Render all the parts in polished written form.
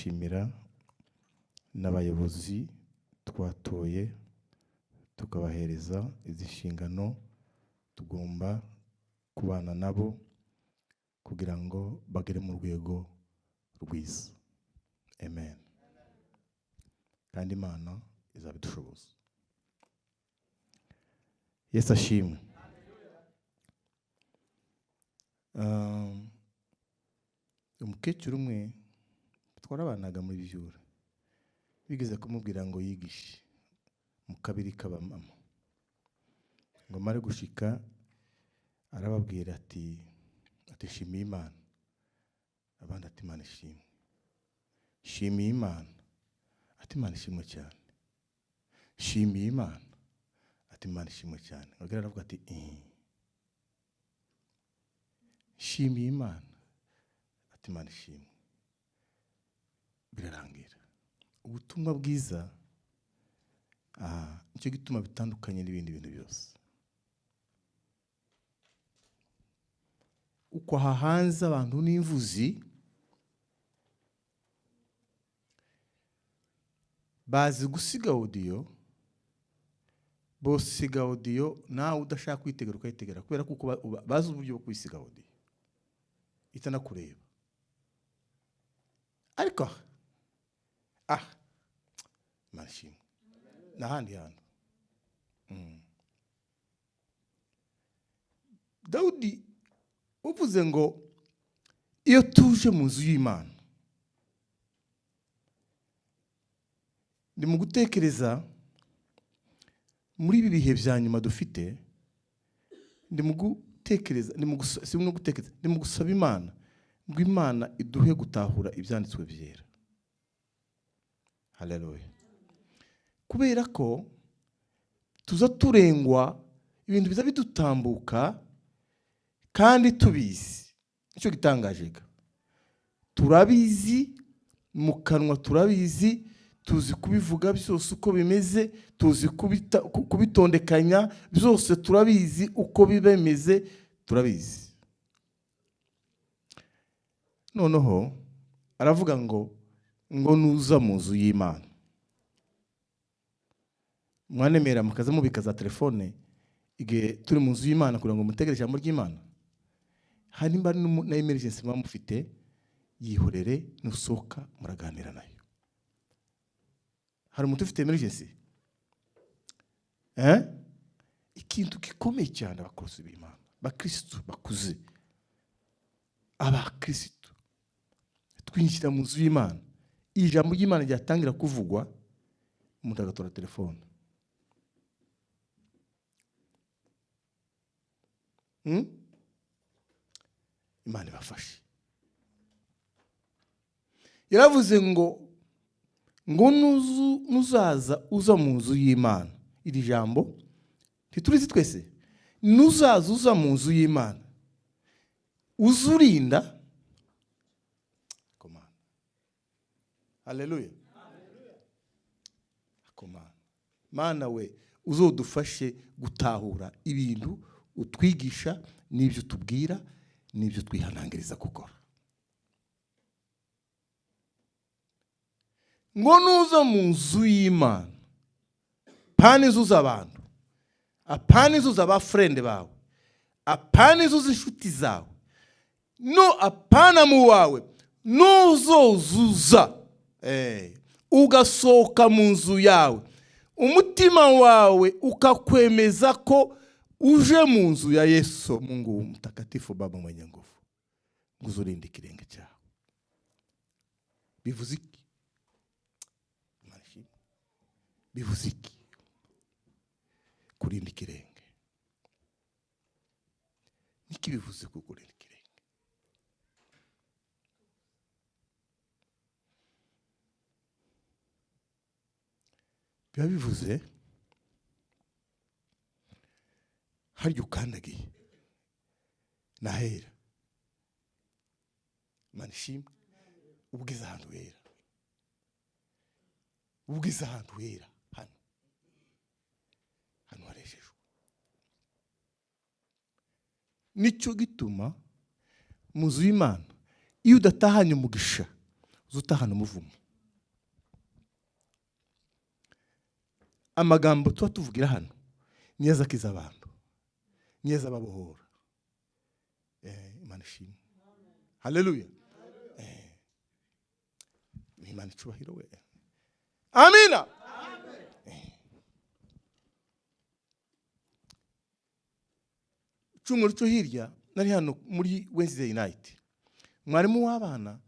ndashimira n'abayobozi twatoye tukabahereza izi nshingano tugomba kubana nabo kugira ngo bagere mu rwego rwiza. Amen. Kandi Imana izabidushoboza. Yesu ashimwe. Umukecuru umwe twarabanaga muri Bijura bigeze kumubwira ngo yigishe mu kabiri k'abamama ngo mare gushika arababwira ati shimiye Imana. Abandi ati Imana ishimwe. Shimiye Imana. Ati Imana ishimwe cyane. Shimiye Imana. Ati Imana ishimwe cyane. Agira aravuga ati shimiye Imana. Ati Imana ishimwe. Birarangira. Ubutumwa bwiza nicyo gituma bitandukanye n'ibindi bintu byose. Uko hahanze abantu n'imvuzi bazi gusiga audio, bose siga audio nawe udashaka kwitegera ukayitegera kubera kuko bazi uburyo bwo kwisiga audio itanakureba. Ariko mashimwe n'ahandi hantu Dawudi uvuze ngo iyo tuje mu nzu y'Imana, ndi mu gutekereza muri ibi bihe bya nyuma dufite, ndi mu gusaba Imana ngo Imana iduhe gutahura ibyanditswe byera. Haleluya. Kubera ko tuza turengwa ibintu biza bidutambuka kandi tubizi. Icyo gitangaje turabizi mu kanwa, turabizi, tuzi kubivuga byose uko bimeze, tuzi kubitondekanya byose, turabizi uko bimeze, turabizi. Noneho aravuga ngo nuza mu nzu y'Imana mwanemera mukaza mubika za telefone igihe turi mu nzu y'Imana kugira ngo mutegere ijambo ry'Imana. Hari mba na emergency mufite, yihorere nusohoka muraganira nayo. Hari umuntu ufite emergency ikintu gikomeye cyane abakozi b'Imana, bakristo bakuze, abakristo twinjira mu nzu y'Imana, ijambo ry'Imana ryatangira kuvugwa, umuntu agatora telefone. Imana ibafashe. Yaravuze ngo nuzaza uza mu nzu y'Imana. Iri jambo ntiturizi twese. Nuzaza uza mu nzu y'Imana, uzurinda. Komana. Haleluya. Komana. Mana we uzodufashe gutahura ibintu utwigisha n'ibyo tubwira n'ibyo twihanangiriza gukora. Ngo nuza mu nzu y'Imana, apana inzu z'abantu, apana inzu z'abafrende bawe, apana inzu z'inshuti zawe, apana mu wawe, nuzozuza ugasohoka mu nzu yawe, umutima wawe ukakwemeza ko uje mu nzu ya Yesu Mungu mtakatifu, Baba mwenye nguvu, nguzurinde ikirenge cyawe. Bivuze iki? Bivuze iki? Kurinda ikirenge. Niki bivuze kukurinda ikirenge? Biba bivuze harya ukandagiye nahera. Imana ishimwe. Ubwiza ahantu hera. Ubwiza ahantu hera. Hano hareshejwe. Nicyo gituma mu nzu y'Imana iyo udatahanye umugisha uzutahana umuvumo. Amagambo tuba tuvugira hano niyo azakiza abantu, niyo azababohora. Imana ishimwe. Haleluya. Imana icubahiro we. Amina. Cyumweru cyo hirya nari hano muri Wednesday night, mwarimu w'abana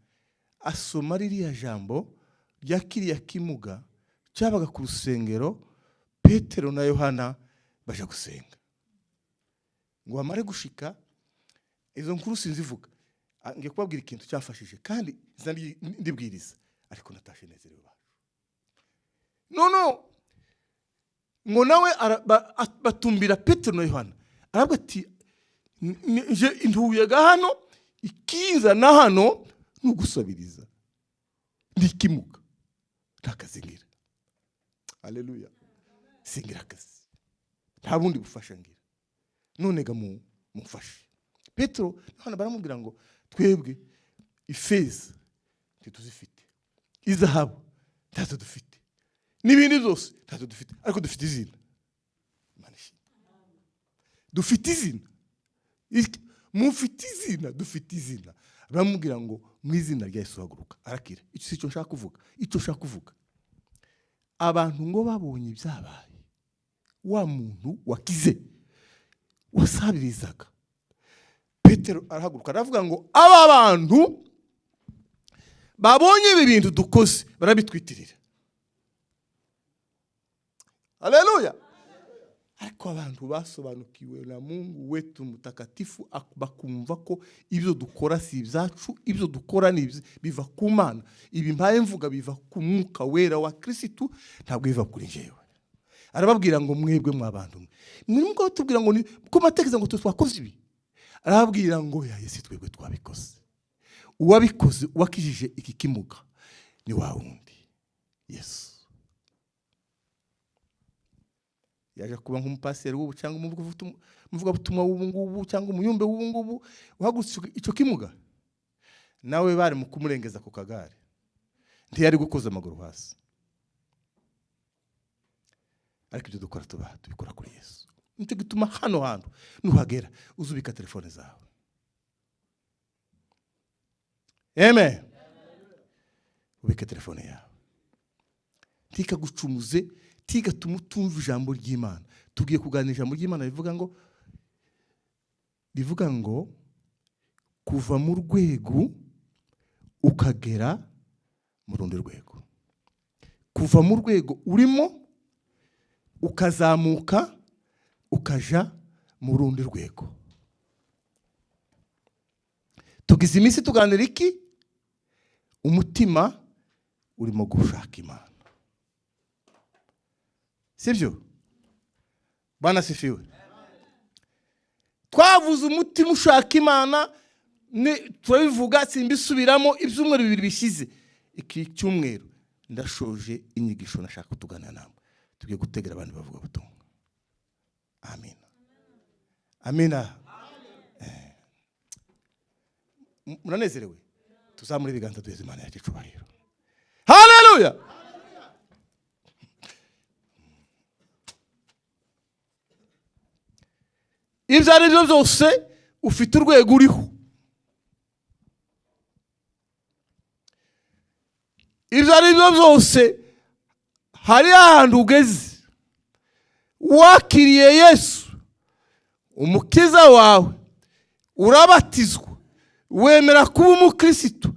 asoma ririya jambo rya kiriya kimuga cyabaga ku rusengero. Petero na Yohana baje gusenga, ngo bamare gushika izo nkuru sinzivuga, ngiye kubabwira ikintu cyafashije kandi ndibwiriza, ariko natashe nezerewe bacu. Ngo nawe batumbira Petero na Yohana, arabwa ati nje intuyaga hano ikiza na hano n'ugusabiriza ndikimuka ntakazingira. Haleluya. Singira akazi, nta bundi bufasha ngira, none ga mufashe. Petero Yohana baramubwira ngo twebwe ifeza ntituzifite, izahabu ntazo dufite, n'ibindi byose ntazo dufite, ariko dufite izina. Dufite izina, mufite izina, dufite izina. Baramubwira ngo mu izina rya Yesu haguruka arakira. Icyo si cyo nshaka kuvuga. Icyo nshaka kuvuga, abantu ngo babonye ibyabaye, wa muntu wakize wasabirizaga, Petero arahaguruka aravuga ngo aba bantu babonye ibi bintu dukoze barabitwitirira. Haleluya. Ariko abantu basobanukiwe na Mungu wetu mtakatifu, bakumva ko ibyo dukora si ibyacu, ibyo dukora ni biva ku Mana. Ibi mbaye mvuga biva ku Mwuka Wera wa Kristo, ntabwo biva kuri jewe. Arababwira ngo mwebwe mwabantu mwe muko tubwira ngo ko matekeza ngo twakoze ibi. Arababwira ngo ya Yesu twebwe twabikoze. Uwabikoze wakijije iki kimuga ni wa wundi Yesu. Yaje kuba nk'umupaseri w'ubu cyangwa umuvuga butumwa w'ubu ngubu cyangwa umuyumbe w'ubu ngubu uhagurutse icyo kimuga, nawe bari mu kumurengeza ku kagare, ntiyari gukoza amaguru hasi. Ariko ibyo dukora tubikora kuri Yesu. Nicyo gituma hano hantu nuhagera uzubika telefone zawe. Amen. Ubike telefone yawe, tikagucumuze, tigatuma utumva ijambo ry'Imana. Tugiye kuganira ijambo ry'Imana rivuga ngo kuva mu rwego ukagera mu rundi rwego, kuva mu rwego urimo ukazamuka ukaja mu rundi rwego. Tugize iminsi tuganira iki? Umutima urimo gushaka Imana, sibyo? Bana sifiwe. Twavuze umutima ushaka Imana, turabivuga simbisubiramo. Ibyumweru bibiri bishize, iki cyumweru ndashoje inyigisho nashaka kutuganira namwe. Tugiye gutegera abantu bavuga butumwa. Amina. Amina. Muranezerewe? Tuzamure ibiganza duheze Imana yacu icubahiro. Haleluya. Ibyo ari byo byose ufite urwego uriho. Ibyo ari byo byose hari ahantu ugeze, wakiriye Yesu umukiza wawe, urabatizwa, wemera kuba umukristo,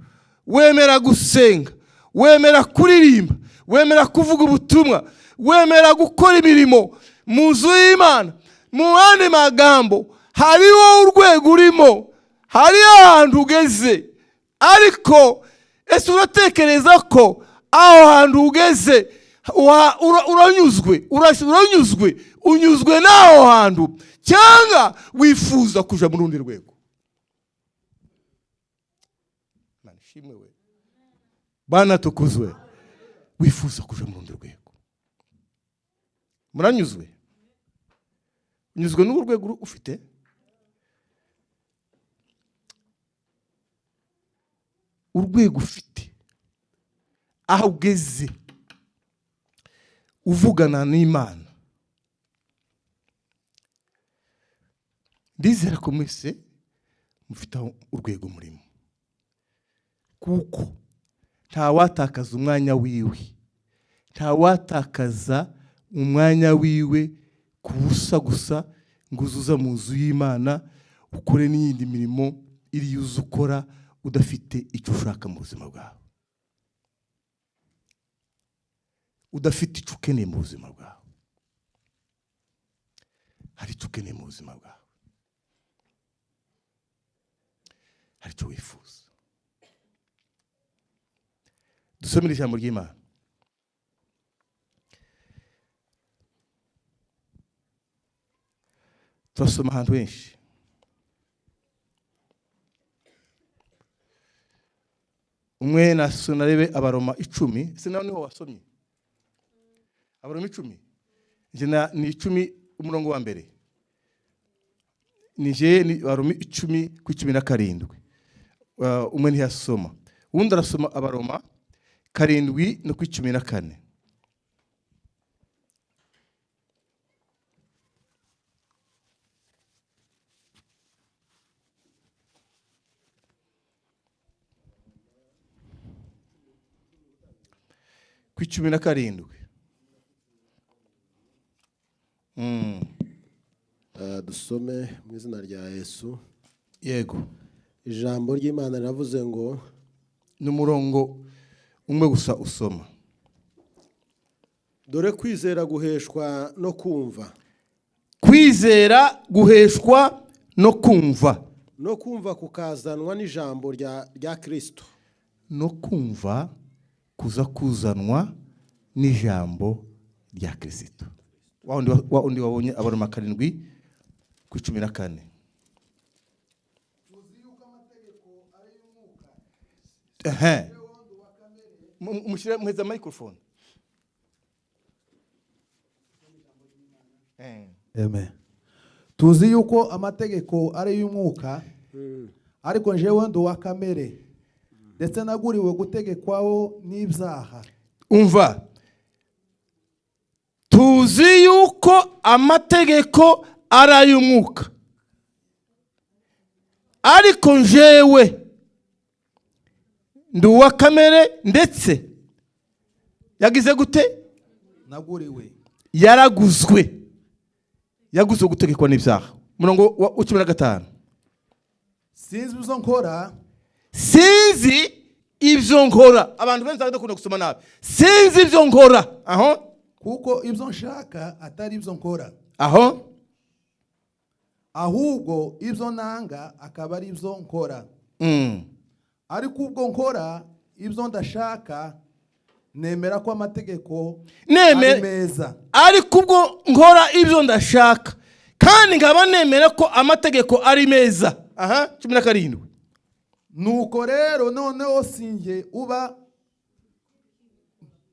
wemera gusenga, wemera kuririmba, wemera kuvuga ubutumwa, wemera gukora imirimo mu nzu y'Imana. Mu yandi magambo, hariho urwego urimo, hari ahantu ugeze. Ariko ese uratekereza ko aho hantu ugeze unyuzwe n'aho hantu, cyangwa wifuza kuja mu rundi rwego? Mana shimwe we, Bana tukuzwe. Wifuza kuja mu rundi rwego. Muranyuzwe? Unyuzwe n'urwego ufite? Urwego ufite aho ugeze uvugana n'Imana, ndizera ko mwese mufite urwego murimo, kuko nta watakaza umwanya wiwe, nta watakaza umwanya wiwe kubusa gusa ngo uzuza mu nzu y'Imana ukore n'iyindi mirimo iri yuzu ukora udafite icyo ushaka mu buzima bwawe, udafite icyo ukeneye mu buzima bwawe. Hari icyo ukeneye mu buzima bwawe, hari icyo wifuza. Dusomere ijambo ry'Imana. Turasoma ahantu henshi. Umwe narebe Abaroma 10. Sinaho niho wasomye. Abaroma 10. Njye ni 10 umurongo wa mbere. Nije ni Abaroma 10:17. Umwe ntiyasoma. Undi arasoma Abaroma 7:14. Ku 17. Dusome mu izina rya Yesu. Yego. Ijambo ry'Imana riravuze ngo, n'umurongo umwe gusa usoma. dore kwizera guheshwa no kumva. Kwizera guheshwa no kumva. No kumva kukazanwa n'ijambo rya Kristo. No kumva kuza kuzanwa n'ijambo rya Kristo. Wa undi wabonye Abaroma 7:14. Mushire muheza microphone. Amen. Tuzi yuko amategeko ari y'umwuka, ariko njewe ndi uwa kamere, ndetse naguriwe gutegekwaho n'ibyaha. Umva, tuzi yuko amategeko ari ay'umwuka, ariko njewe ndi uwa kamere, ndetse yagize gute? Naguriwe. Yaraguzwe gutegekwa n'ibyaha. Murongo wa 15. Sinzi ibyo nkora. Sinzi ibyo nkora. Abantu benshi bakunda gusoma nabi. Sinzi ibyo nkora. Aho. Kuko ibyo nshaka atari ibyo nkora. Aho. Ahubwo ibyo nanga akaba ari ibyo nkora. Ariko ubwo nkora ibyo ndashaka, nemera ko amategeko ari meza. Ariko ubwo nkora ibyo ndashaka, kandi nkaba nemera ko amategeko ari meza. 17. Nuko rero noneho sinjye uba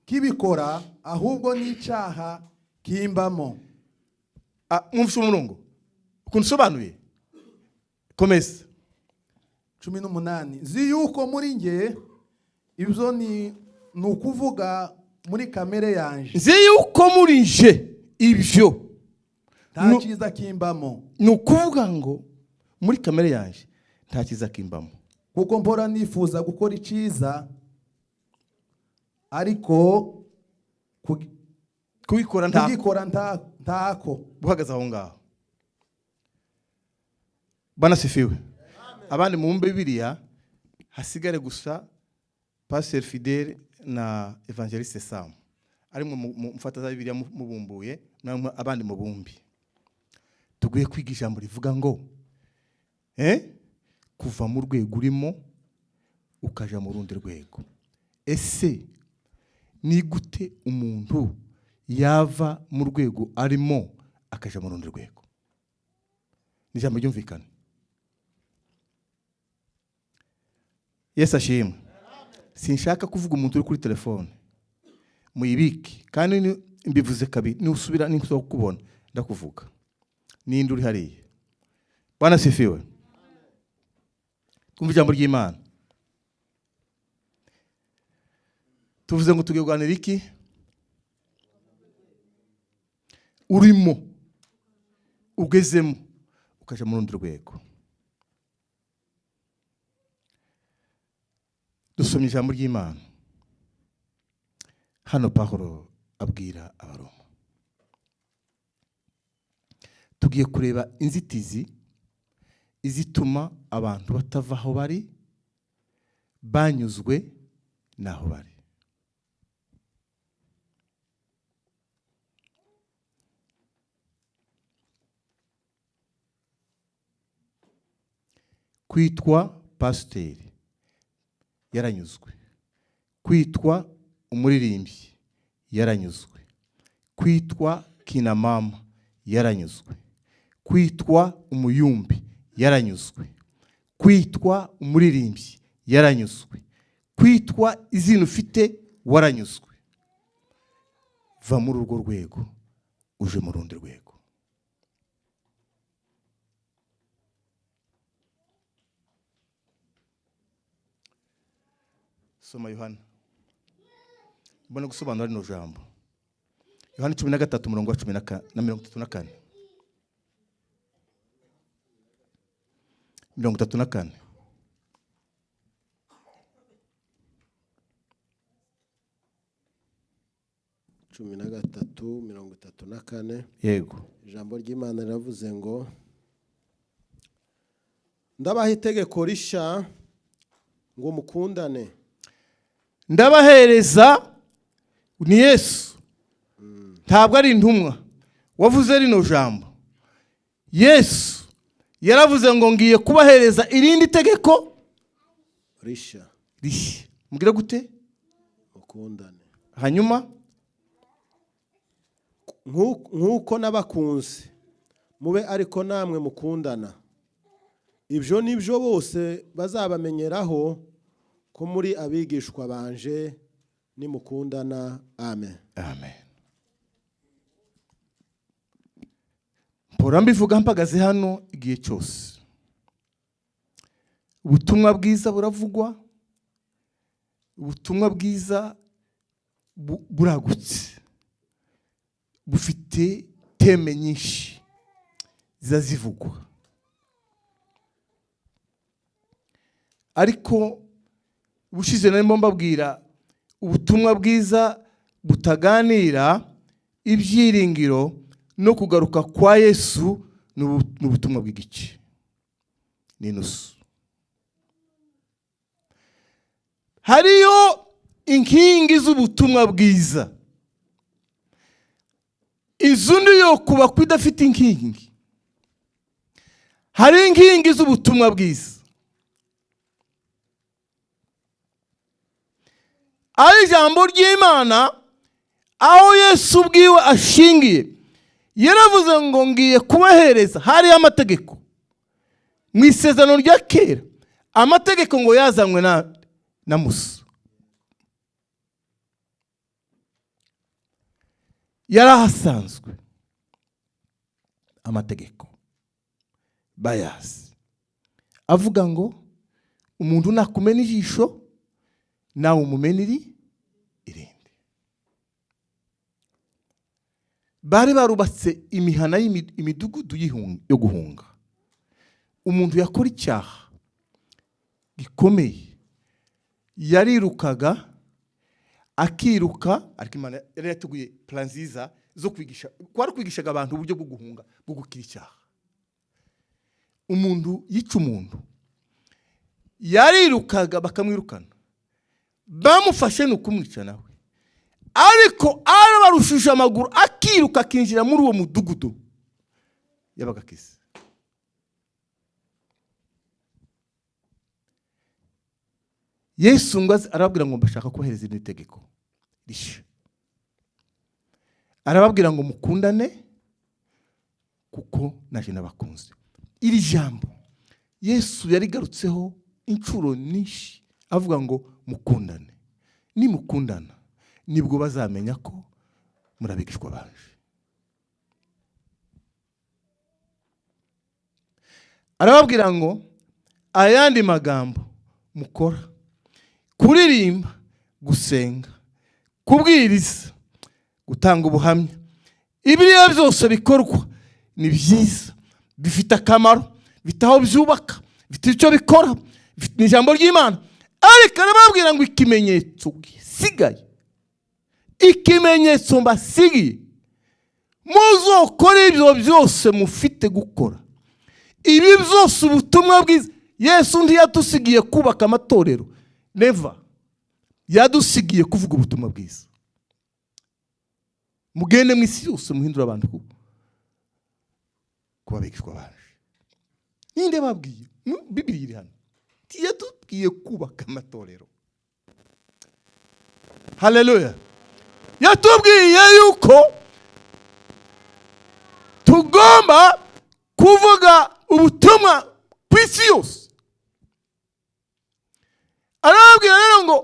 kibikora, ahubwo n'icyaha kimbamo. Mwumvishe umurongo ukuntu usobanuye? Komeza. 18. Nzi yuko muri nge ibyo ni ukuvuga muri kamere yanje. Nzi yuko muri nje ibyo nta cyiza kimbamo. Ni ukuvuga ngo muri kamere yanje nta cyiza kimbamo. Kuko mpora nifuza gukora icyiza, ariko kubikora ntako. Buhagaze aho ngaho. Bana sifiwe. Abandi mu Bibiliya hasigare gusa Pasteur Fidèle na Evangeliste Sam. Ari mu mfata za Bibiliya mubumbuye, na abandi mu bumbi. Tuguye kwiga ijambo rivuga ngo kuva mu rwego urimo ukaja mu rundi rwego. Ese ni gute umuntu yava mu rwego arimo akaja mu rundi rwego? Ni ijambo ryumvikana. Yesu ashimwe. Sinshaka kuvuga umuntu uri kuri telefone. Muyibike. Kandi mbivuze kabiri. Nusubira n'inkuso kukubona ndakuvuga. Ninde uri hariya? Bwana sifiwe. Kumva ijambo ry'Imana. tuvuze ngo tugiye kuganira iki? Urimo ugezemo ukaja mu rundi rwego. Dusomye ijambo ry'Imana. Hano Pawulo abwira Abaroma. Tugiye kureba inzitizi izituma abantu batava aho bari, banyuzwe naho bari. Kwitwa pasiteri yaranyuzwe, kwitwa umuririmbyi yaranyuzwe, kwitwa kinamama yaranyuzwe, kwitwa umuyumbi yaranyuzwe, kwitwa umuririmbyi yaranyuzwe, kwitwa izina ufite waranyuzwe. Va muri urwo rwego uje mu rundi rwego. Soma Yohana. Mbona gusobanura rino jambo. Yohana 13:34. 34. cumi na gatatu 34. Yego. Ijambo ry'Imana riravuze ngo ndabaha itegeko rishya ngo mukundane. Ndabahereza ni Yesu. Ntabwo ari intumwa wavuze rino jambo. Yesu yaravuze ngo ngiye kubahereza irindi tegeko rishya. Mugira gute? Mukundane. Hanyuma nk'uko nabakunze mube ariko namwe mukundana. Ibyo nibyo bose bazabamenyeraho ko muri abigishwa banje nimukundana. Amen. Amen. Mpora mbivuga mpagaze hano igihe cyose. Ubutumwa bwiza buravugwa, ubutumwa bwiza buragutse, bufite teme nyinshi zazivugwa. Ariko bushize narimo mbabwira ubutumwa bwiza butaganira ibyiringiro no kugaruka kwa Yesu n'ubutumwa bw'igice n'inusu. Hariyo inkingi z'ubutumwa bwiza. Inzu ndiyo kuba kwidafite inkingi. Hari inkingi z'ubutumwa bwiza. Ari ijambo ry'Imana aho Yesu ubwiwe ashingiye. Yaravuze ngo ngiye kubahereza. Hari amategeko mu isezerano rya kera. Amategeko ngo yazanywe na Musa. Yarahasanzwe amategeko bayazi. Avuga ngo umuntu nakumena ijisho nawe umumenira irindi. Bari barubatse imihana imidugudu yo guhunga. Umuntu yakora icyaha gikomeye yarirukaga akiruka, ariko Imana yari yateguye plan nziza zo kwigisha, kwari kwigishaga abantu uburyo bwo guhunga, bwo gukira icyaha. Umuntu yica umuntu yarirukaga bakamwirukana, bamufashe n'ukumwica nawe, ariko arabarushije amaguru akiruka akinjira muri uwo mudugudu yabaga kise. Yesu ngo arababwira ngo mbashaka kubahereza iri tegeko rishya. Arababwira ngo mukundane kuko naje nabakunze. Iri jambo Yesu yarigarutseho inshuro nyinshi avuga ngo mukundane. Ni mukundana nibwo bazamenya ko murabigishwa baje. Arababwira ngo ayandi magambo mukora: kuririmba, gusenga, kubwiriza, gutanga ubuhamya. Ibiriya byose bikorwa ni byiza, bifite akamaro, bifite aho byubaka, bifite icyo bikora, ni ijambo ry'Imana. Ariko arababwira ngo ikimenyetso gisigaye, ikimenyetso mbasigiye, muzokora ibyo byose mufite gukora. Ibi byose ubutumwa bwiza. Yesu ntiyadusigiye kubaka amatorero, never. Yadusigiye kuvuga ubutumwa bwiza. Mugende mu isi yose muhindura abantu kuba abigishwa baje. Ninde babwiye? Bibiliya iri hano. Yatubwiye kubaka amatorero. Haleluya. Yatubwiye yuko tugomba kuvuga ubutumwa ku isi yose. Arababwira rero ngo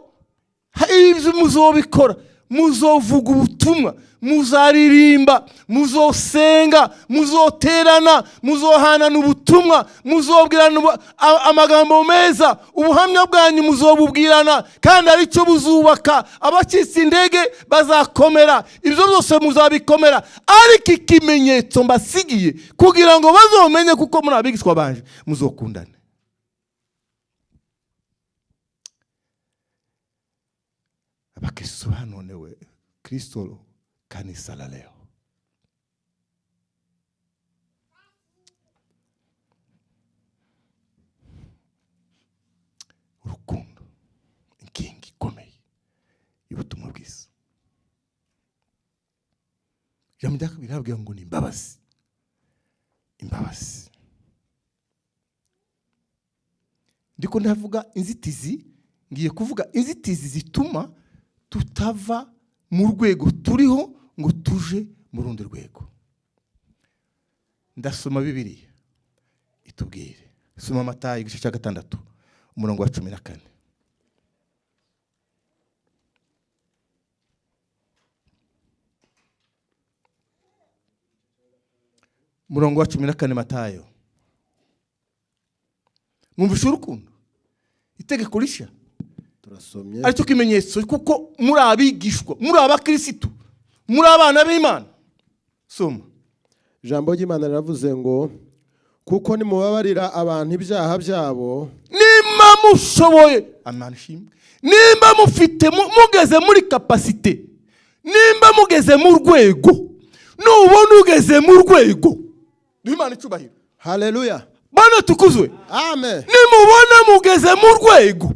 ibyo muzobikora, muzovuga ubutumwa, muzaririmba, muzosenga, muzoterana, muzohanana ubutumwa, muzobwirana amagambo meza, ubuhamya bwanyu muzobubwirana, kandi aricyo buzubaka. Abacitse indege bazakomera, ibyo byose muzabikomera. Ariko ikimenyetso mbasigiye kugira ngo bazomenye kuko muri abigishwa banje, muzokundane. Abakristo hanonewe Kristo kanisa la leo. Urukundo inkingi ikomeye y'ubutumwa bwiza. Ijambo rya kabiri rabwira ngo ni imbabazi. Imbabazi. Ndiko ndavuga inzitizi, ngiye kuvuga inzitizi zituma tutava mu rwego turiho ngo tuje mu rundi rwego. Ndasoma Bibiliya itubwire. Soma Matayo igice cya 6 umurongo wa 14. Umurongo wa 14 Matayo. Mwumvishe urukundo? Itegeko rishya. Turasomye. Aricyo kimenyetso kuko muri abigishwa, muri abakristo, muri abana b'Imana. Soma. Ijambo ry'Imana riravuze ngo kuko nimubabarira abantu ibyaha byabo, nimba mushoboye, amanshimwe, nimba mufite mugeze muri capacité, nimba mugeze mu rwego, nubona ugeze mu rwego, Imana icubahiro. Haleluya. Bana tukuzwe. Amen. Nimubona mugeze mu rwego,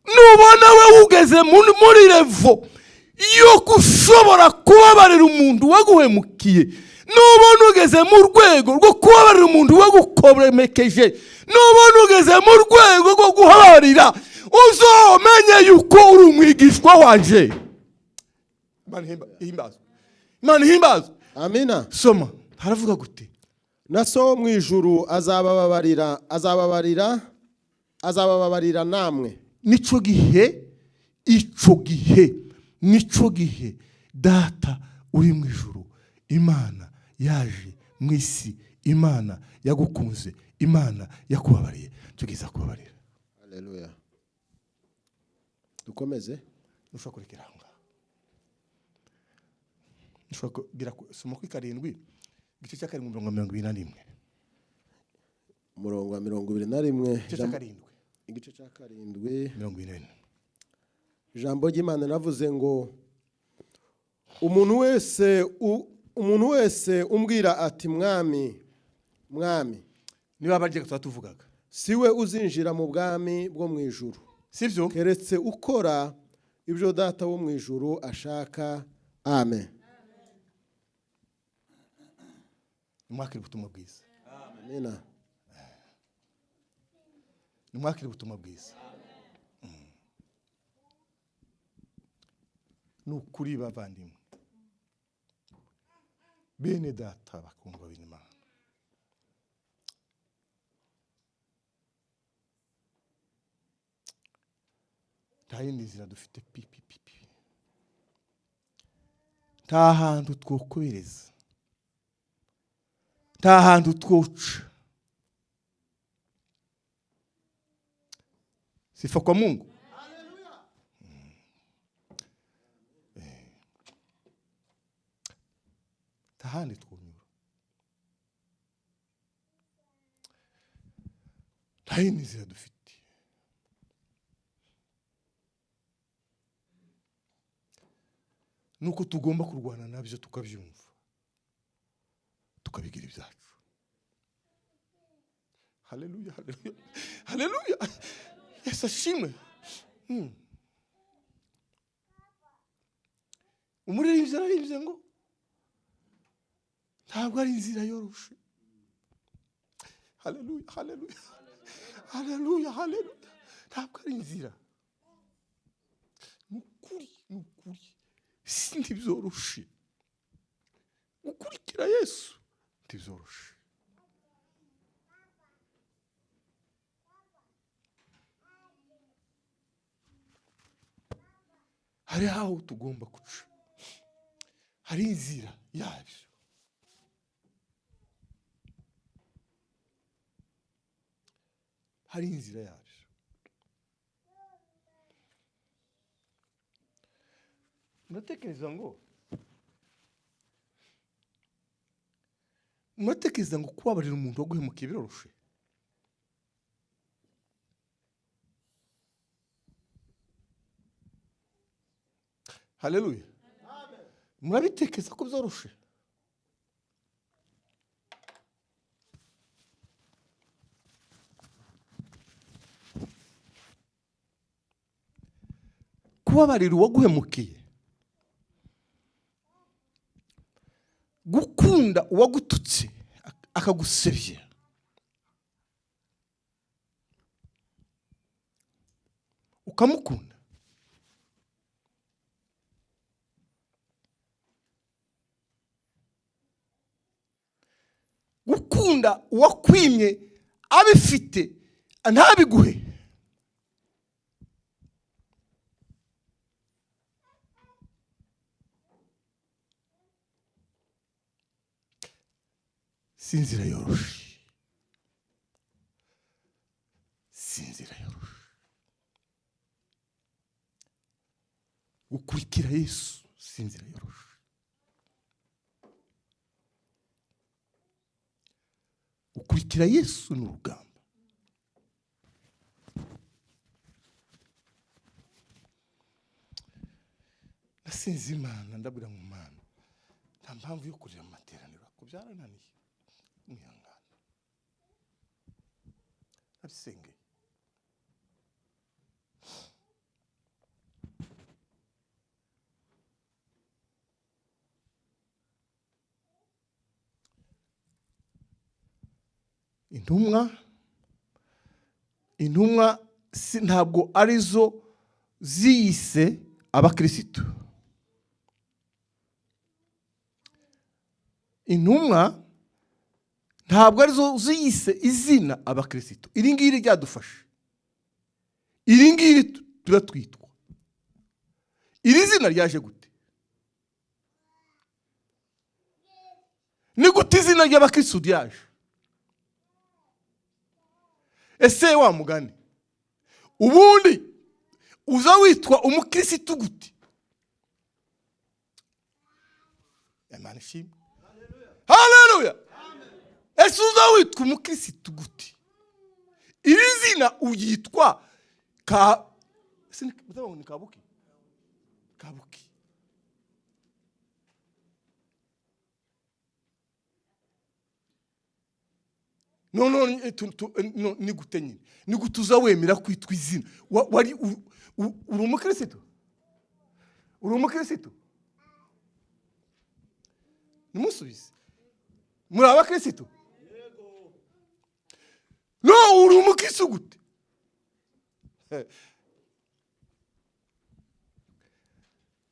nubona we ugeze muri levo yo kushobora kubabarira umuntu waguhemukiye, nubona ugeze mu rwego rwo kubabarira umuntu wagukomerekeje, nubona ugeze mu rwego rwo guhabarira, uzomenye yuko uri umwigishwa wanje. Imana ihimbaza. Amina. Soma. Haravuga gute? Na so mu ijuru azababarira namwe. Nico gihe data uri mu ijuru, Imana yaje mu isi, Imana yagukunze, Imana yakubabariye, tugiza kubabarira. Haleluya. Dukomeze. Nushaka kurekera aho ngaho. Nushaka kugira soma ku 7 igice cya 7:21. Umurongo wa 21. Igice cya 7 7:24. Ijambo ry'Imana navuze ngo umuntu wese umbwira ati mwami niba barye tuvugaga, siwe uzinjira mu bwami bwo mu ijuru, sivyo? keretse ukora ibyo data wo mu ijuru ashaka. Amen. Nimwakire ubutumwa bwiza. Amina. Nimwakire ubutumwa bwiza. Nukuri bavandimwe, bene data bakundwa b'Imana, nta yindi nzira dufite pipi, nta hantu twokobereza, nta hantu twoca. Sifa kwa Mungu. tahandi twunyura. Ntayindi nzira dufite. Nuko tugomba kurwana nabyo tukabyumva, tukabigira ibyacu. Haleluya, haleluya, haleluya. Yesu ashimwe. Umuririmbyi ararimbye ngo ntabwo ari inzira yoroshe. Haleluya, haleluya, haleluya, haleluya. Ntabwo ari inzira. Nukuri, nukuri. Sindi byoroshe. Gukurikira Yesu ntibyoroshe. Hari aho tugomba guca. Hari inzira yabyo. Hari inzira yabyo. Muratekereza ngo kubabarira umuntu waguhemukiye biroroshe? Haleluya. Murabitekereza ko byoroshe? Kubabarira uwaguhemukiye, gukunda uwagututse akagusebya, ukamukunda, gukunda uwakwimye abifite ntabiguhe, sinzira yoroshe. Sinzira yoroshe. Gukurikira Yesu sinzira yoroshe. Gukurikira Yesu ni urugamba. Nasinze Imana ndabwira mu Mana, nta mpamvu yo kurira mu materaniro, kubyarananiye. Mwihangane. Abisenge. Intumwa ntabwo arizo ziyise abakristo. Intumwa ntabwo arizo ziyise izina abakristo. Iri ngiri ryadufashe. Iri ngiri turatwitwa. Iri zina ryaje gute? Ni gute izina ry'abakristo ryaje? Ese wa mugani, ubundi uza witwa umukristo gute? Imana ishimwe. Haleluya. Ese uza witwa umukristo gute? Iri zina uyitwa Kabuki. Kabuki. No, ni gute nyine? Ni gute uza wemera kwitwa izina? Wari uri umukristo? Uri umukristo? Nimusubize. Muri abakristo? Yego. No, uri umukristo gute?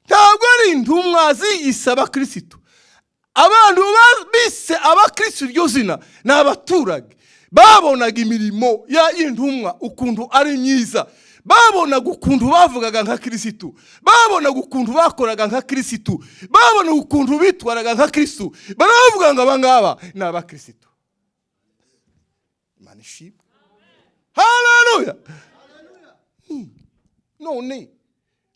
Ntabwo ari intumwa ziyise abakristo. Abantu bise abakristo iryo zina ni abaturage babonaga imirimo ya intumwa ukuntu ari myiza, babonaga ukuntu bavugaga nka Kristo, babonaga ukuntu bakoraga nka Kristo, babonaga ukuntu bitwaraga nka Kristo, baravuga ngo abangaba ni abakristo. Imana ishimwe. Haleluya. None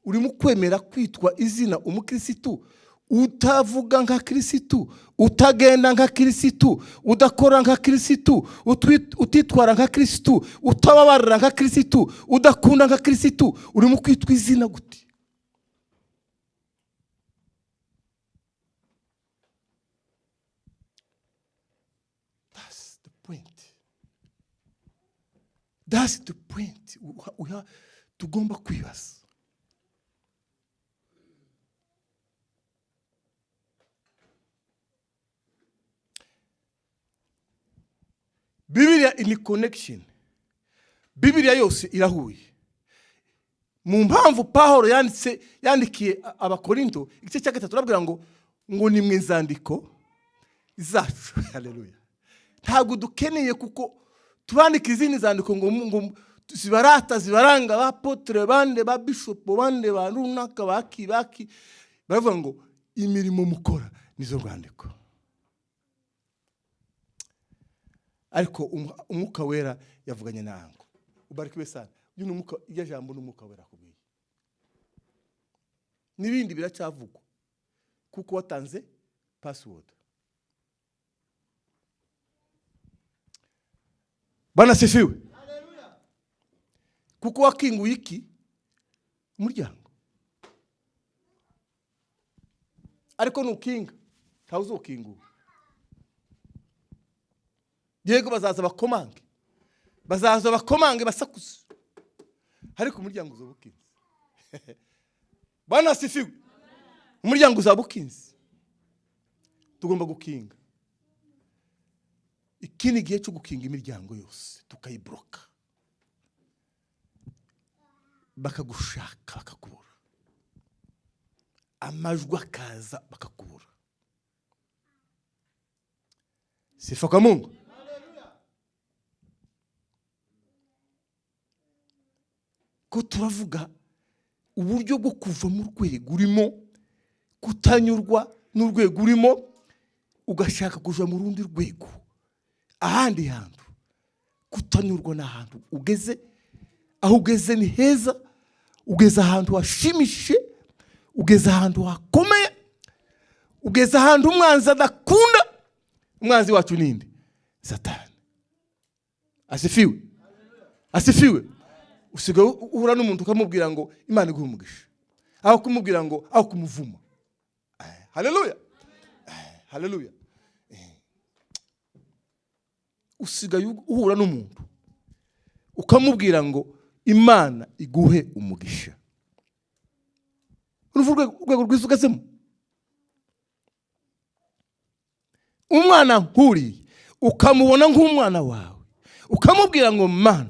urimo kwemera kwitwa izina umukristo utavuga nka kirisitu, utagenda nka kirisitu, udakora nka kirisitu, utitwara nka kirisitu, utababarira nka kirisitu, udakunda nka kirisitu, urimo kwitwa izina gute? That's the point. That's the point. Tugomba kwibaza. Bibiliya ni connection. Bibiliya yose irahuye. Mu mpamvu Pawulo yandikiye Abakorinto igice cya 3 turabwira ngo ni mwe nzandiko zacu. Haleluya. Ntabwo dukeneye kuko tubandika izindi zandiko ngo zibarata zibaranga abapotre bande ba bishop bande ba runaka baki bavuga ngo imirimo mukora nizo rwandiko. Ariko umwuka wera yavuganye nango. Ubarikiwe sana. Yuno umwuka irya jambo n'umwuka wera kubiye. Nibindi biracyavugwa. Kuko watanze password. Bana sifiwe. Haleluya. Kuko wakinguye iki? Umuryango. Ariko nukinga ntawuzokingura. Yego bazaza bakomange basakuze. Ariko umuryango uzobukinze. Bana sifiwe. Umuryango uzabukinze. Tugomba gukinga. Ikini gihe cyo gukinga imiryango yose tukayibroka. Bakagushaka bakakubura. Amajwi akaza bakakubura. Sifa kwa Mungu. Ko turavuga uburyo bwo kuva mu rwego urimo kutanyurwa n'urwego urimo ugashaka kuja mu rundi rwego ahandi hantu kutanyurwa n'ahantu ugeze aho ugeze ni heza ugeze ahantu hashimishije ugeze ahantu hakomeye ugeze ahantu umwanzi adakunda umwanzi wacu ninde Satani asifiwe usiga uhura n'umuntu ukamubwira ngo Imana iguhe umugisha aho kumubwira ngo aho kumuvuma. Haleluya. Usiga uhura n'umuntu ukamubwira ngo Imana iguhe umugisha. Urwego rwiza ugezemo. Umwana nkuri ukamubona nk'umwana wawe ukamubwira ngo mwana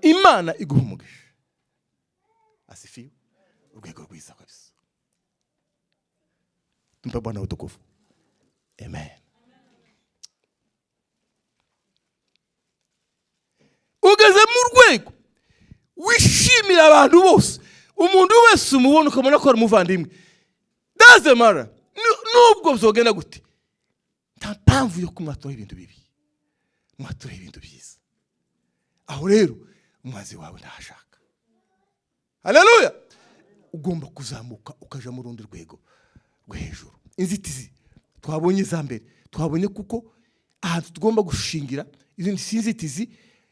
Imana iguha umugisha. Asifiwe. Urwego rwiza kabisa. Tumpa Bwana utukufu. Amen. Ugeze mu rwego wishimira abantu bose. Umuntu wese umubona ukamubona ko ari umuvandimwe. Doesn't matter. Nubwo bizogenda gute. Nta mpamvu yo kumwatura ibintu bibi. Mwatura ibintu byiza. Aho rero umwazi wawe ntashaka. Haleluya. Ugomba kuzamuka ukaja mu rundi rwego rwo hejuru. Inzitizi twabonye za mbere twabonye kuko ahantu tugomba gushingira izindi sinzitizi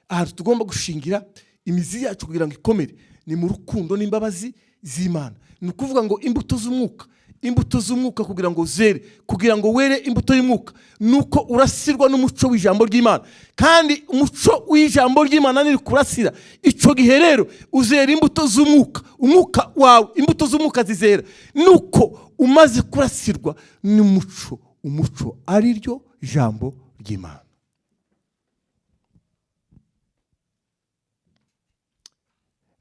ahantu tugomba gushingira imizi yacu kugira ngo ikomere ni mu rukundo n'imbabazi z'Imana. Ni ukuvuga ngo imbuto z'umwuka kugira ngo zere kugira ngo were imbuto y'umwuka nuko urasirwa n'umuco w'ijambo ry'Imana kandi umuco w'ijambo ry'Imana niri kurasira ico gihe rero uzera imbuto umwuka wawe imbuto z'umwuka zizera nuko umaze kurasirwa umuco ari ryo jambo ry'Imana.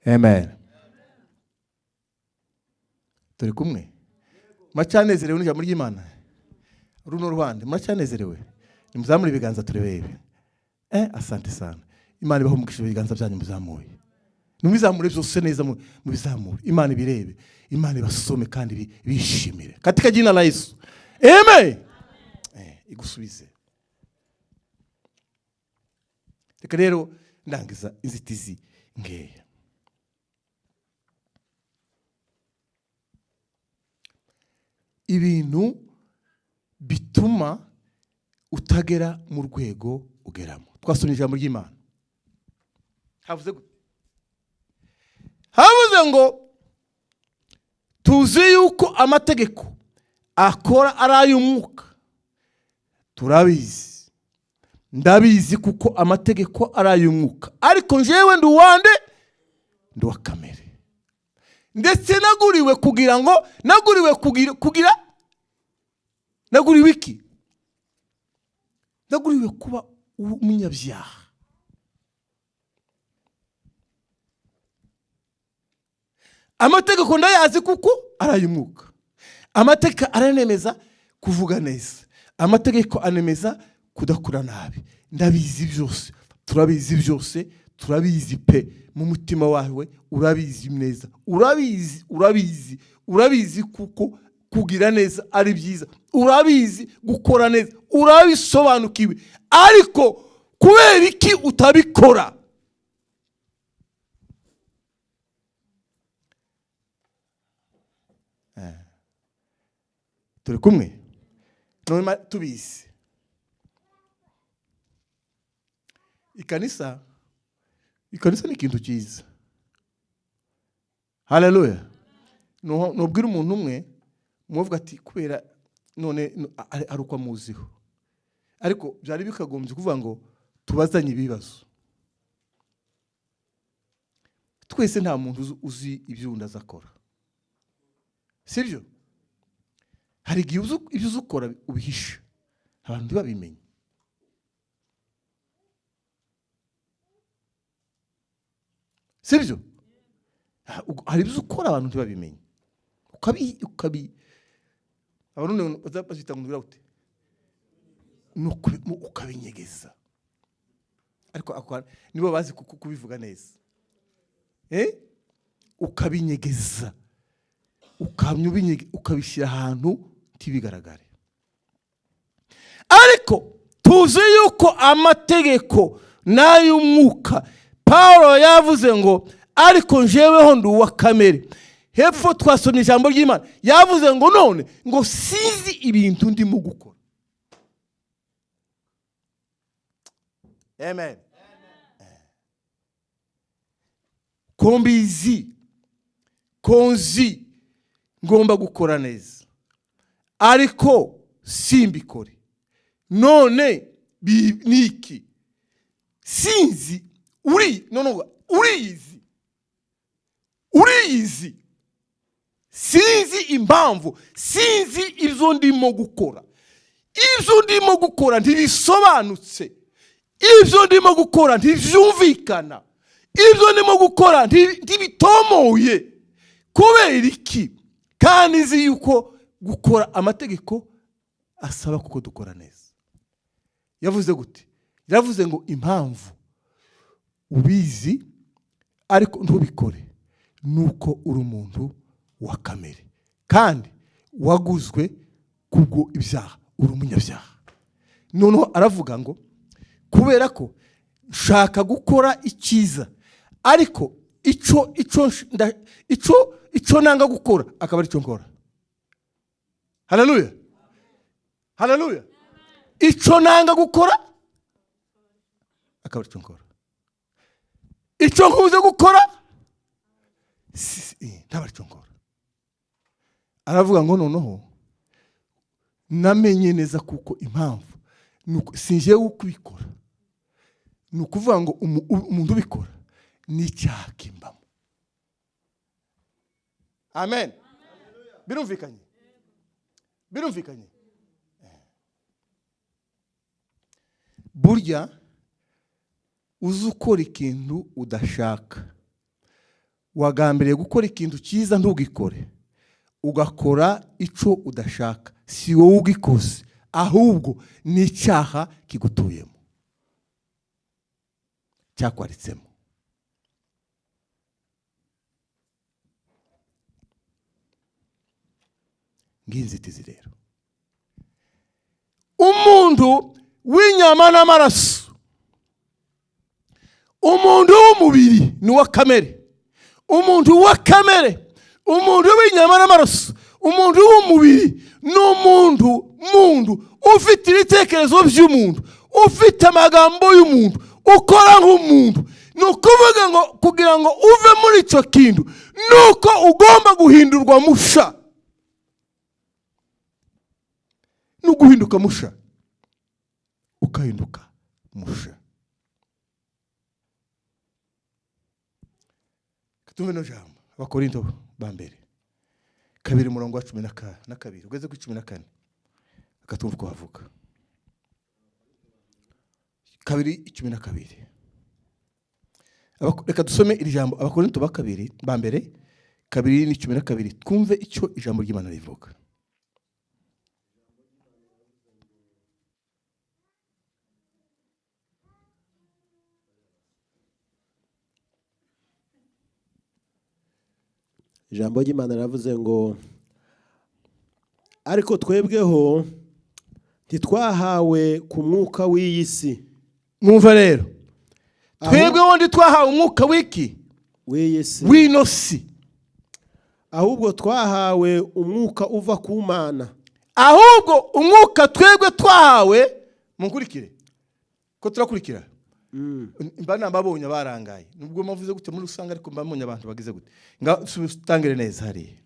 Amen. Turi kumwe. Macyanezerewe n'ijambo ry'Imana. Runo ruhande macyanezerewe. Nimuzamure ibiganza turebebe. Asante sana. Imana ibaho umugisha ibiganza byanyu muzamuye. Numizamure byose neza mu bizamure. Imana ibirebe. Imana ibasome kandi bishimire. Katika jina la Yesu. Amen. Igusubize. Reka rero ndangiza inzitizi ngeya. ibintu bituma utagera mu rwego ugeramo. Twasomye ijambo ry'Imana. Havuze ngo tuzi yuko amategeko akora ari ay'umwuka. Turabizi. Ndabizi kuko amategeko ari ay'umwuka. Ariko njyewe ndi uwande, ndi wa kamere. Ndetse naguriwe kugira ngo, naguriwe iki? Naguriwe kuba umunyabyaha. Amategeko ndayazi kuko ari ay'umwuka. Amategeko aranemeza kuvuga neza. Amategeko anemeza kudakora nabi. Ndabizi byose. Turabizi byose. Turabizi pe mu mutima wawe, urabizi neza. Urabizi kuko kugira neza ari byiza. Urabizi gukora neza. Urabisobanukiwe. Ariko kubera iki utabikora? Turi kumwe? None tubizi. Ikanisa ni ikintu cyiza. Haleluya. Nubwira umuntu umwe muvuga ati kubera none ari uko amuziho. Ariko byari bikagombye kuvuga ngo tubazanye ibibazo. Twese nta muntu uzi ibyo undi azakora. Sibyo? Hari igihe ibyo uzukora ubihisha. Abantu ntibabimenye. Sibyo? Hari ibyo uzukora abantu ntibabimenye. Abantu bazita ngo ute? Ukabinyegeza. Ariko nibo bazi kubivuga neza. Ukabinyegeza. Ukabishyira ahantu ntibigaragare. Ariko tuzi yuko amategeko n'ay'umwuka. Paulo yavuze ngo ariko njyeweho ndi uwa kamere. Hepfo twasomye ijambo ry'Imana. Yavuze ngo none ngo sizi ibintu ndimo gukora. Amen. Konzi ngomba gukora neza. Ariko simbikore. None niki? Sinzi urizi. Sinzi impamvu. Sinzi ibyo ndimo gukora. Ibyo ndimo gukora ntibisobanutse. Ibyo ndimo gukora ntibyumvikana. Ibyo ndimo gukora ntibitomoye. Kubera iki? Kandi nzi yuko gukora amategeko asaba kuko dukora neza. Yavuze gute? Yavuze ngo impamvu ubizi ariko ntubikore nuko uri umuntu wa kamere kandi waguzwe kubwo ibyaha, uri umunyabyaha. Noneho aravuga ngo kubera ko nshaka gukora icyiza ariko icyo nanga gukora akaba ari cyo nkora. Haleluya. Haleluya. Icyo nanga gukora akaba ari cyo nkora. Icyo nkuze gukora ntabwo ari cyo nkora. Aravuga ngo noneho namenye neza kuko impamvu sinje ukubikora. Nukuvuga ngo umuntu ubikora ni icyaha kimbamo. Amen. Birumvikanye. Birumvikanye. Burya uzukora ikintu udashaka. Wagambiriye gukora ikintu cyiza ntugikore. Ugakora icyo udashaka. Si wowe ugikoze, ahubwo ni icyaha kigutuyemo. Cyakwaritsemo. Nginzitizi rero. Umuntu w'inyama n'amaraso. Umuntu w'umubiri ni wa kamere. Umuntu wa kamere. Umuntu w'inyama n'amaraso. umuntu w'umubiri ni umuntu ufite ibitekerezo by'umuntu, ufite amagambo y'umuntu, ukora nk'umuntu. Ni ukuvuga ngo kugira ngo uve muri icyo kintu nuko ugomba guhindurwa musha. No guhinduka musha, ukahinduka musha. Katumve no jambo Abakorinto ba mbere 2:12 ugeze ku 14. Akatumva ko havuga 2:12. Reka dusome iri jambo Abakorinto ba mbere 2:12 twumve icyo ijambo ry'Imana rivuga. Ijambo ry'Imana ravuze ngo ariko twebweho ntitwahawe ku mwuka w'iyi si. Mwumva rero, twebweho ntitwahawe umwuka w'iki? W'iyi si. W'ino si. Ahubwo twahawe umwuka uva ku Mana. Ahubwo umwuka twebwe twahawe, munkurikire ko turakurikira. Mbana babonye barangaye. Nubwo mavuze gute muri usanga ariko mbamenya abantu bagize gute. Nga subitangire neza hari.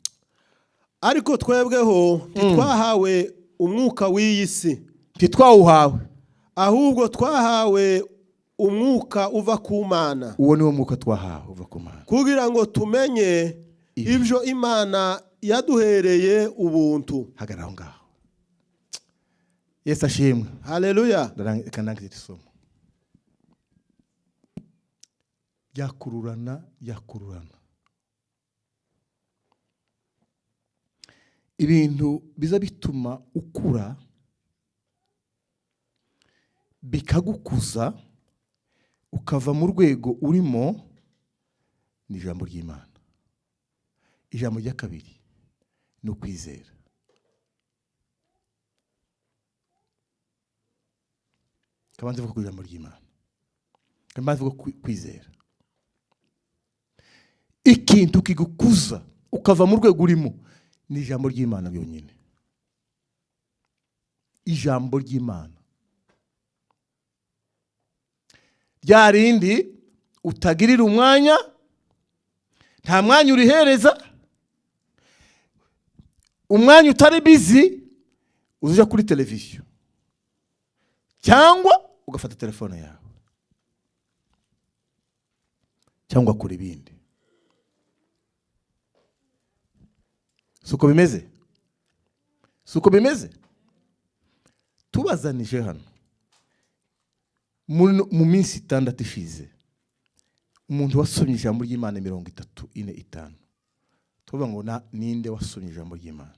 Ariko twebweho ntitwahawe umwuka w'iyi si. Ntitwawuhawe. Ahubwo twahawe umwuka uva ku Mana. Uwo ni wo mwuka twahawe uva ku Mana. Kugira ngo tumenye ibyo Imana yaduhereye ubuntu. Hagaraho ngaho. Yesu ashimwe. Haleluya. Kanangire isomo. Yakururana. Ibintu biza bituma ukura bikagukuza ukava mu rwego urimo ni ijambo ry'Imana. Ijambo rya kabiri no kwizera. Kabanze vuga ku ijambo ry'Imana. Kabanze vuga kwizera. Ikintu kigukuza ukava mu rwego urimo ni ijambo ry'Imana byonyine. Ijambo ry'Imana. Ryarindi utagirira umwanya, nta mwanya urihereza, umwanya utari busy, uzuja kuri televiziyo cyangwa ugafata telefone yawe cyangwa kuri ibindi. Suko bimeze tubazanije hano mu minsi 6 ishize umuntu wasomye ijambo ry'Imana 34-45 tuvuga ngo ninde wasomye ijambo ry'Imana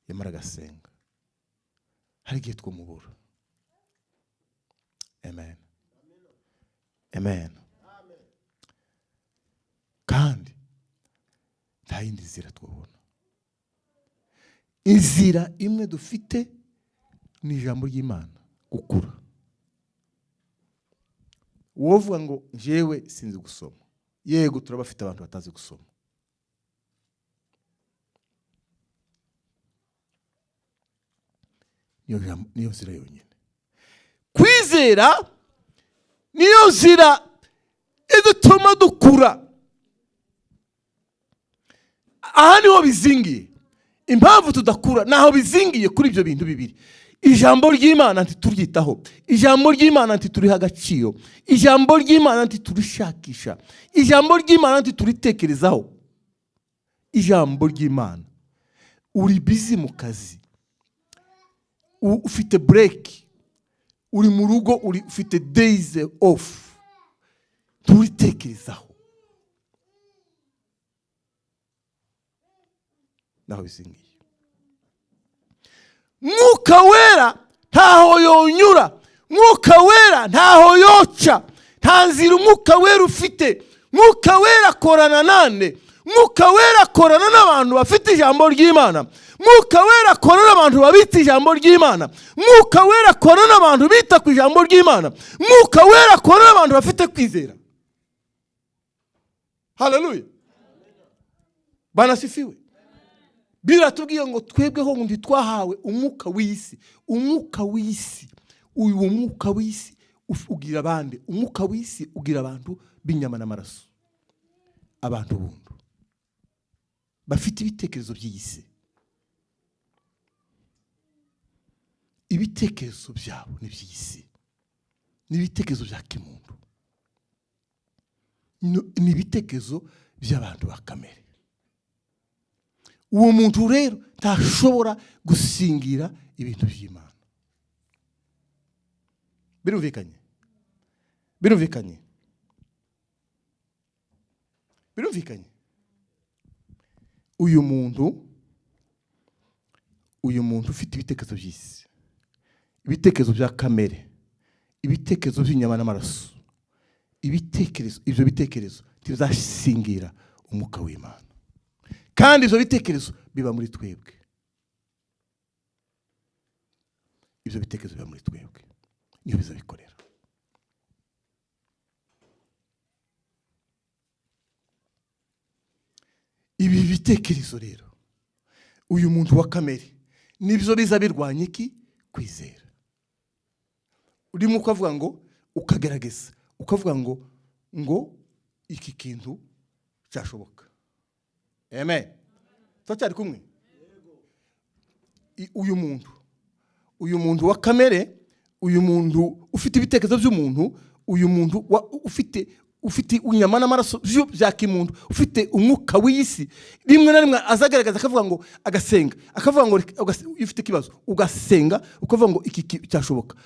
yamara gasenga hari gihe twumubura. Amen. Kandi nta yindi nzira twabona. Inzira imwe dufite ni ijambo ry'Imana gukura. Wovuga ngo jewe sinzi gusoma. Yego turabafite abantu batazi gusoma. Niyo nzira yonyine. Kwizera niyo nzira idutuma dukura. Aha niho bizingiye. Impamvu tudakura naho bizingiye kuri ibyo bintu bibiri. Ijambo ry'Imana ntituryitaho. Ijambo ry'Imana ntituriha agaciro. Ijambo ry'Imana ntiturishakisha. Ijambo ry'Imana ntituritekerezaho. Ijambo ry'Imana uri busy mu kazi, ufite break, uri mu rugo, ufite days off, turitekerezaho. Naho bizingiye. Mwuka wera ntaho yonyura. Mwuka wera ntaho yoca. Nta nzira umwuka wera ufite. Mwuka wera akorana nande. Mwuka wera akorana n'abantu bafite ijambo ry'Imana. Mwuka wera akorana n'abantu babita ijambo ry'Imana. Mwuka wera akorana n'abantu bita ku ijambo ry'Imana. Mwuka wera akorana n'abantu bafite kwizera. Haleluya. Bana sifiwe. biratubwiye ngo twebweho ngo twahawe umwuka w'isi. Umwuka w'isi, uyu mwuka w'isi ugira abandi. Umwuka w'isi ugira abantu b'inyama n'amaraso, abantu buntu bafite ibitekerezo by'isi. Ibitekerezo byabo ni by'isi, n'ibitekerezo bya kimuntu, n'ibitekerezo by'abantu ba kamere. Uwo muntu rero ntashobora gusingira ibintu by'Imana. Birumvikanye? Birumvikanye? Birumvikanye? Uyu muntu ufite ibitekerezo by'isi, ibitekerezo bya kamere, ibitekerezo by'inyama n'amaraso, ibyo bitekerezo tibizasingira umwuka w'Imana. Kandi ibyo bitekerezo biba muri twebwe. Ibyo bitekerezo biba muri twebwe, niyo bizabikorera. Ibi bitekerezo rero, uyu muntu wa kamere nibyo biza birwanya iki? Kwizera. Urimo ukavuga ngo, ukagerageza ukavuga ngo iki kintu cyashoboka. Amen. Twacyari kumwe? Uyu muntu wa kamere, uyu muntu ufite ibitekerezo by'umuntu, uyu muntu ufite unyama n'amaraso bya kimuntu, ufite umwuka w'isi, rimwe na rimwe azagaragaza akavuga ngo, agasenga akavuga ngo ufite ikibazo ugasenga ukavuga ngo iki cyashoboka.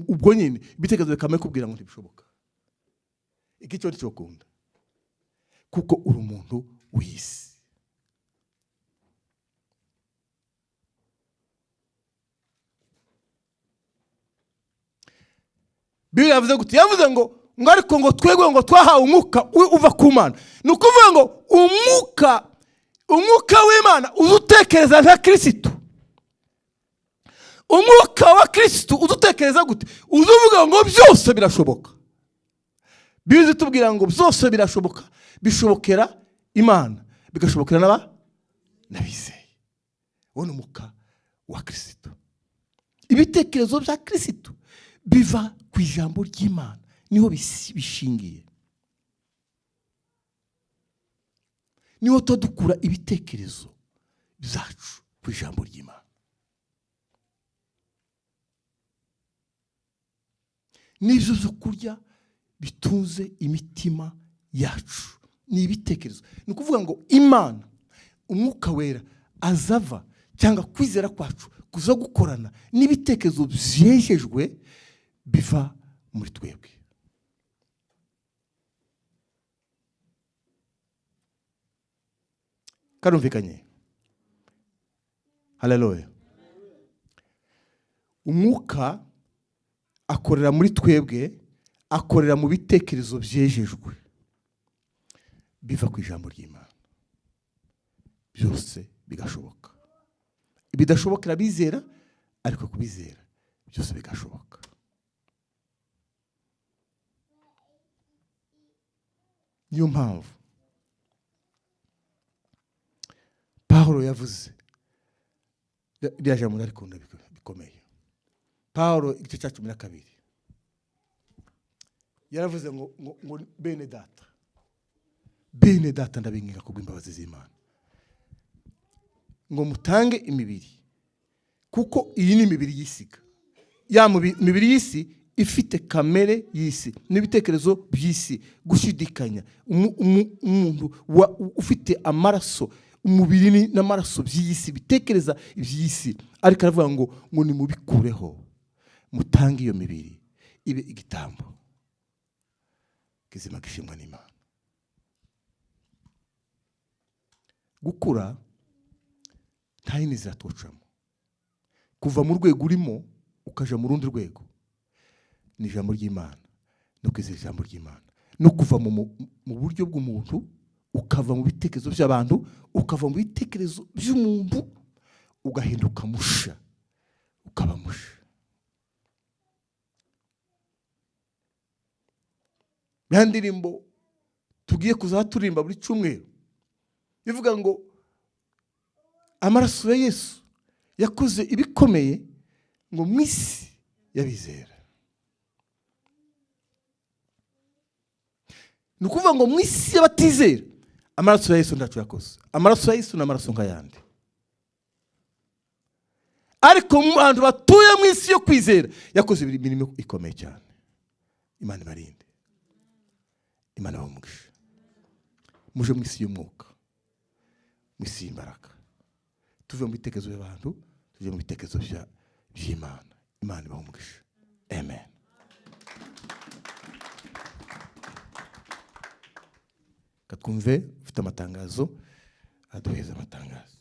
Ubwo nyine ibitekerezo bikameye kubwira ngo ntibishoboka. Iki cyo nicokunda, kuko uri umuntu w'isi. Bibiliya yavuze gute? Yavuze ngo ariko ngo twebwe ngo twahawe umwuka uva ku Mana. Ni ukuvuga ngo umwuka w'Imana uzutekereza nka Kristo. Umwuka wa Kristo uzutekereza gute? Uzuvuga ngo byose birashoboka. Bibiliya itubwira ngo byose birashoboka, bishobokera Imana, bigashobokera n'abizeye. Uwo ni umwuka wa Kristo. Ibitekerezo bya Kristo biva ku ijambo ry'Imana, niho bishingiye. Niho dukura ibitekerezo byacu ku ijambo ry'Imana. Nibyo byo kurya bitunze imitima yacu, ni ibitekerezo. Ni ukuvuga ngo Imana, umwuka wera azava cyangwa kwizera kwacu kuza gukorana n'ibitekerezo byejejwe biva muri twebwe. Karumvikanye? Haleluya. Umwuka akorera muri twebwe, akorera mu bitekerezo byejejwe biva ku ijambo ry'Imana. Byose bigashoboka. Ibidashobokera bizera, ariko kubizera byose bigashoboka. Niyo mpamvu Pawulo yavuze, iriya jambo narikunda bikomeye. Pawulo igice cya 12 yaravuze ngo bene data ndabinginga kubw'imbabazi z'Imana ngo mutange imibiri, kuko iyi ni imibiri y'isiga. Ya mibiri y'isi ifite kamere y'isi n'ibitekerezo by'isi, gushidikanya. Umuntu ufite amaraso, umubiri n'amaraso by'isi, bitekereza iby'isi, ariko aravuga ngo nimubikureho, mutange iyo mibiri ibe igitambo kizima gishimwa n'Imana. Gukura nta yindi nzira twocamo. Kuva mu rwego urimo ukaja mu rundi rwego ni ijambo ry'Imana, no kwizera ijambo ry'Imana, no kuva mu buryo bw'umuntu ukava mu bitekerezo by'abantu, ukava mu bitekerezo by'umuntu ugahinduka musha, ukaba musha. Ya ndirimbo tugiye kuzaturimba buri cyumweru ivuga ngo amaraso ya Yesu yakoze ibikomeye ngo mu isi y'abizera. Ni ukuvuga ngo mu isi y'abatizera amaraso ya Yesu ntacyo yakoze. Amaraso ya Yesu ni amaraso nk'ayandi. Ariko mu bantu batuye mu isi yo kwizera yakoze imirimo ikomeye cyane. Imana ibarinde, Imana ibahe. Muje mu isi y'umwuka, mu isi y'imbaraga, tuve mu bitekerezo by'abantu tujye mu bitekerezo by'Imana. Imana ibahe. Amen. Katwumve ufite amatangazo aduheza amatangazo.